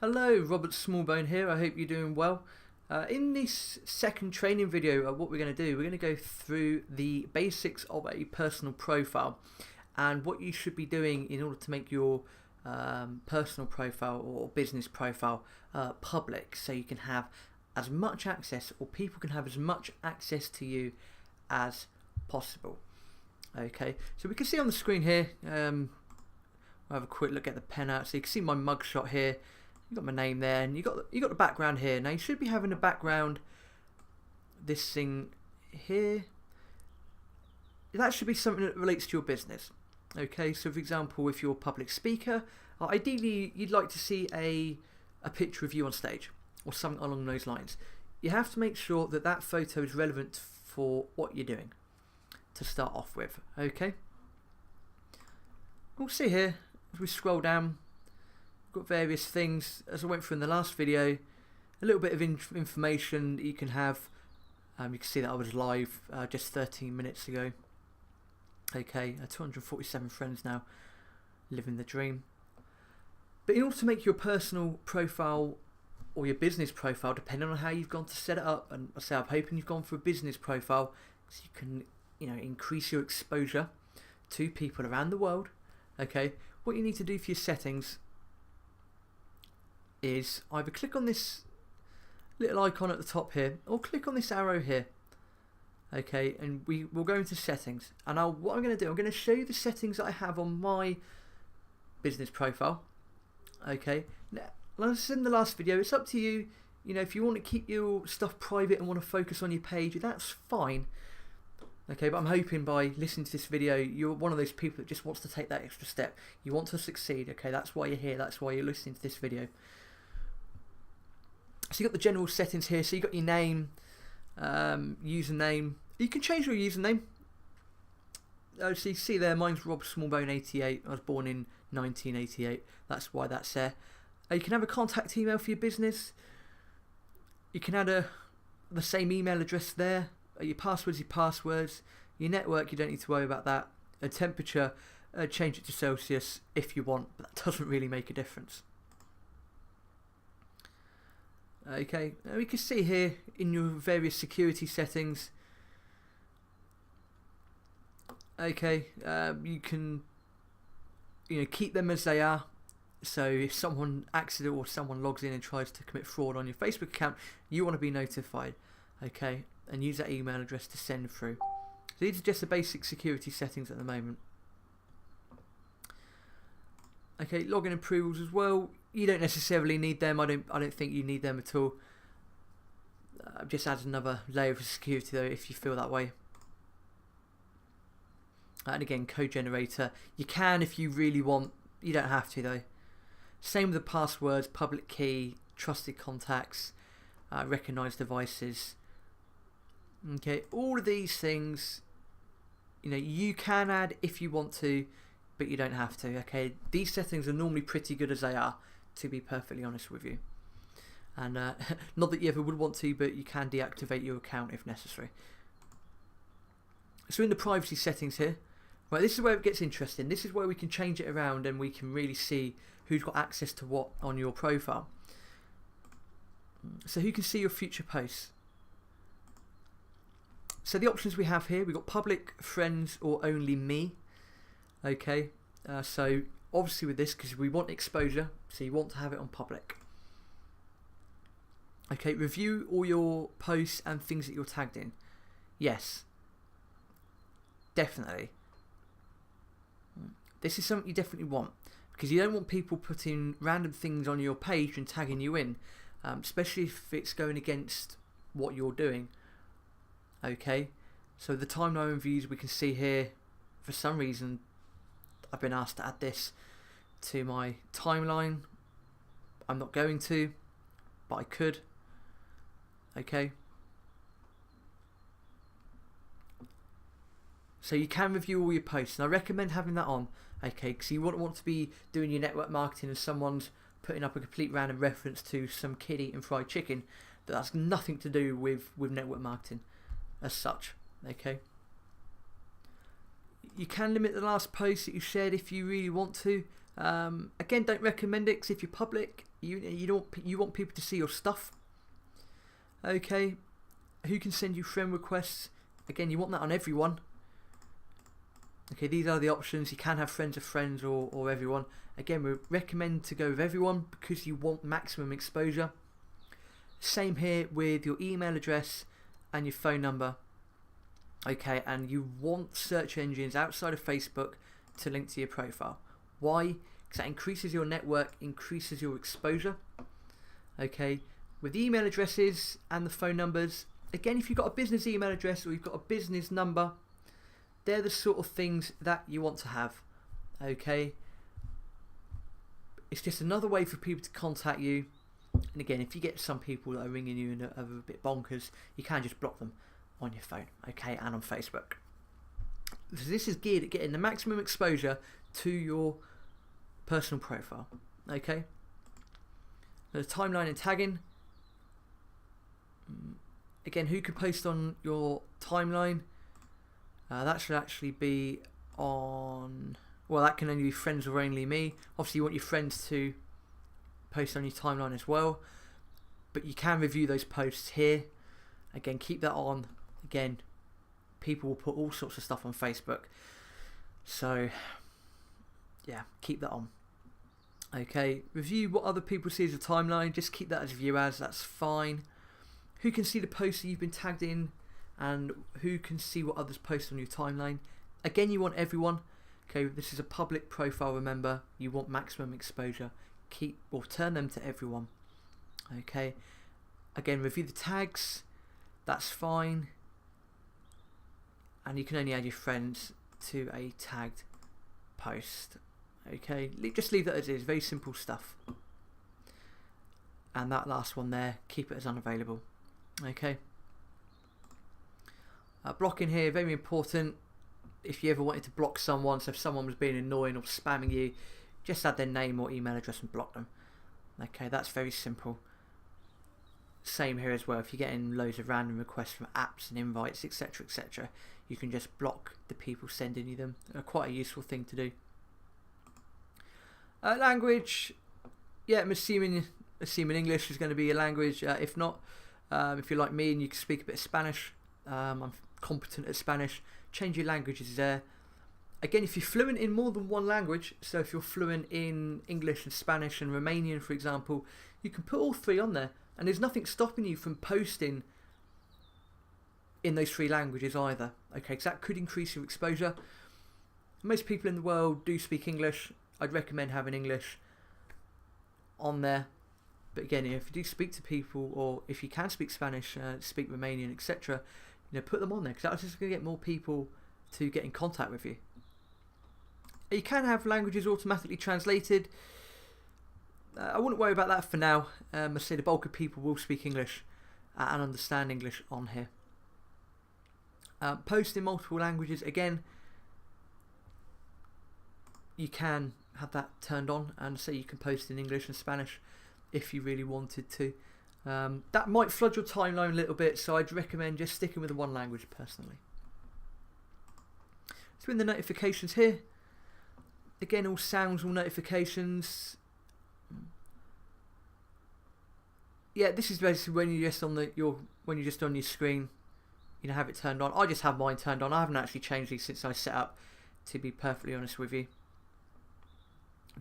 Hello, Robert Smallbone here. I hope you're doing well. In this second training video, what we're going to do, we're going to go through the basics of a personal profile and what you should be doing in order to make your personal profile or business profile public, so you can have as much access, or people can have as much access to you as possible. Okay, so we can see on the screen here, I'll have a quick look at the pen out, so you can see my mugshot here. You got my name there, and you got the background here. Now you should be having a background, this thing here. That should be something that relates to your business. Okay, so for example, if you're a public speaker, ideally you'd like to see a picture of you on stage or something along those lines. You have to make sure that that photo is relevant for what you're doing to start off with. Okay, we'll see here as we scroll down. Got various things, as I went through in the last video, a little bit of information that you can have. You can see that I was live just 13 minutes ago. Okay, 247 friends now, living the dream. But in order to make your personal profile or your business profile, depending on how you've gone to set it up, and I say I'm hoping you've gone for a business profile, so you can, increase your exposure to people around the world. Okay, what you need to do for your settings is either click on this little icon at the top here, or click on this arrow here. Okay, and we'll go into settings, and what I'm going to do, I'm going to show you the settings that I have on my business profile. Okay, now, like I said in the last video, it's up to you. If you want to keep your stuff private and want to focus on your page, that's fine. Okay, but I'm hoping by listening to this video, you're one of those people that just wants to take that extra step. You want to succeed. Okay, that's why you're here. That's why you're listening to this video. So you've got the general settings here. So you've got your name, username. You can change your username. So you see there, mine's Rob Smallbone 88. I was born in 1988. That's why that's there. You can have a contact email for your business. You can add the same email address there. Your passwords, your network, you don't need to worry about that. A temperature, change it to Celsius if you want, but that doesn't really make a difference. Okay, we can see here in your various security settings. Okay, you can keep them as they are. So if someone logs in and tries to commit fraud on your Facebook account, you want to be notified. Okay, and use that email address to send through. So these are just the basic security settings at the moment. Okay, login approvals as well. You don't necessarily need them. I don't think you need them at all. Just adds another layer of security though, if you feel that way. And again, code generator. You can if you really want. You don't have to though. Same with the passwords, public key, trusted contacts, recognized devices. Okay, all of these things, you can add if you want to, but you don't have to. Okay, these settings are normally pretty good as they are, to be perfectly honest with you. And not that you ever would want to, but you can deactivate your account if necessary. So in the privacy settings here, right, this is where it gets interesting. This is where we can change it around and we can really see who's got access to what on your profile. So who can see your future posts? So the options we have here, we've got public, friends, or only me. Okay, so obviously with this, because we want exposure, so you want to have it on public. Okay, review all your posts and things that you're tagged in. Yes, definitely. This is something you definitely want, because you don't want people putting random things on your page and tagging you in, especially if it's going against what you're doing. Okay, so the timeline views we can see here, for some reason I've been asked to add this to my timeline. I'm not going to, but I could. Okay, so you can review all your posts, and I recommend having that on. Okay, because you wouldn't want to be doing your network marketing and someone's putting up a complete random reference to some kid eating fried chicken that's nothing to do with network marketing as such. Okay, you can limit the last post that you shared if you really want to. Again, don't recommend it because if you're public, you want people to see your stuff. Okay, who can send you friend requests? Again, you want that on everyone. Okay, these are the options. You can have friends of friends or everyone. Again, we recommend to go with everyone because you want maximum exposure. Same here with your email address and your phone number. Okay, and you want search engines outside of Facebook to link to your profile. Why? Because that increases your network, increases your exposure. Okay, with the email addresses and the phone numbers, again, if you've got a business email address or you've got a business number, they're the sort of things that you want to have. Okay, it's just another way for people to contact you. And again, if you get some people that are ringing you and are a bit bonkers, you can just block them on your phone, okay, and on Facebook. So this is geared at getting the maximum exposure to your personal profile. Okay, the timeline and tagging. Again, who could post on your timeline? That should actually be on, well, that can only be friends or only me. Obviously you want your friends to post on your timeline as well, but you can review those posts here. Again, keep that on. Again, people will put all sorts of stuff on Facebook, so yeah, keep that on. Okay, review what other people see as a timeline. Just keep that as view as, that's fine. Who can see the posts that you've been tagged in, and who can see what others post on your timeline? Again, you want everyone. Okay, this is a public profile, remember, you want maximum exposure. Keep or turn them to everyone. Okay, again, review the tags, that's fine, and you can only add your friends to a tagged post. Okay, just leave that as is, very simple stuff. And that last one there, keep it as unavailable. Okay, blocking here, very important. If you ever wanted to block someone, so if someone was being annoying or spamming you, just add their name or email address and block them. Okay, that's very simple. Same here as well. If you're getting loads of random requests from apps and invites, etc., etc., you can just block the people sending you them. Quite a useful thing to do. Language, yeah, I'm assuming English is going to be your language. If not, if you're like me and you can speak a bit of Spanish, I'm competent at Spanish, change your languages there. Again, if you're fluent in more than one language, so if you're fluent in English and Spanish and Romanian, for example, you can put all three on there, and there's nothing stopping you from posting in those three languages either. Okay, because that could increase your exposure. Most people in the world do speak English. I'd recommend having English on there. But again, if you do speak to people, or if you can speak Spanish, speak Romanian, etc., put them on there, because that's just going to get more people to get in contact with you. You can have languages automatically translated. I wouldn't worry about that for now. I say the bulk of people will speak English and understand English on here. Post in multiple languages, again, you can have that turned on, and say you can post in English and Spanish if you really wanted to. That might flood your timeline a little bit, so I'd recommend just sticking with the one language personally. So in the notifications here, again, all sounds, all notifications. Yeah, this is basically when you're just on your screen, have it turned on. I just have mine turned on. I haven't actually changed these since I set up, to be perfectly honest with you.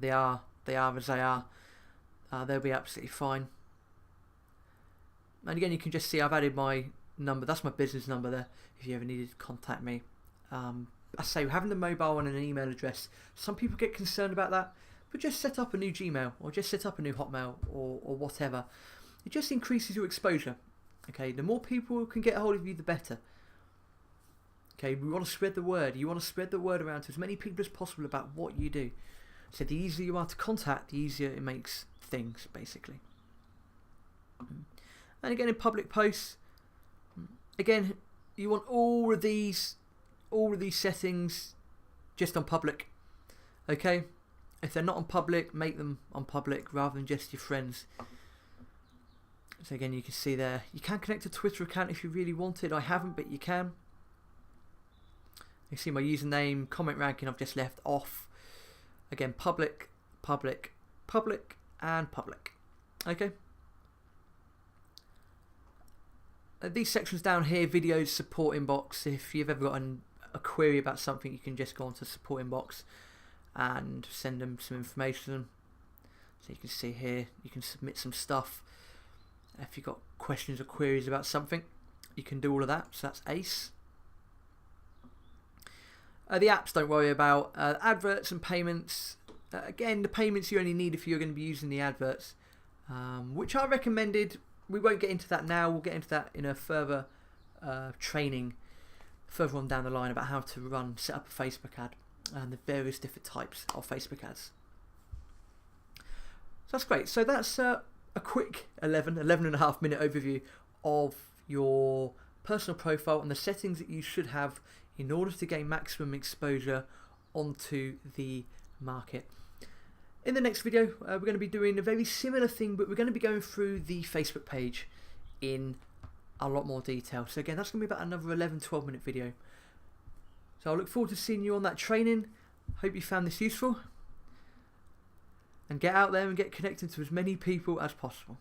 They are as they are. They'll be absolutely fine. And again, you can just see I've added my number. That's my business number there, if you ever needed to contact me. I say, having the mobile and an email address, some people get concerned about that, but just set up a new Gmail, or just set up a new Hotmail, or whatever. It just increases your exposure. Okay, the more people who can get a hold of you, the better. Okay, we want to spread the word. You want to spread the word around to as many people as possible about what you do. So the easier you are to contact, the easier it makes things, basically. And again, in public posts, again, you want all of these settings just on public. Okay, if they're not on public, make them on public rather than just your friends. So again, you can see there, you can connect a Twitter account if you really wanted. I haven't, but you can. You see my username, comment ranking I've just left off. Again, public public, public, and public. Okay. These sections down here, videos, support inbox. If you've ever got a query about something, you can just go onto support inbox and send them some information. So you can see here, you can submit some stuff. If you've got questions or queries about something, you can do all of that. So that's ace. The apps, don't worry about. Adverts and payments. Again, the payments you only need if you're going to be using the adverts, which are recommended. We won't get into that now. We'll get into that in a further training further on down the line about how to set up a Facebook ad and the various different types of Facebook ads. So that's great. So that's a quick 11 and a half minute overview of your personal profile and the settings that you should have in order to gain maximum exposure onto the market. In the next video, we're going to be doing a very similar thing, but we're going to be going through the Facebook page in a lot more detail. So again, that's going to be about another 11-12 minute video. So I look forward to seeing you on that training. Hope you found this useful. And get out there and get connected to as many people as possible.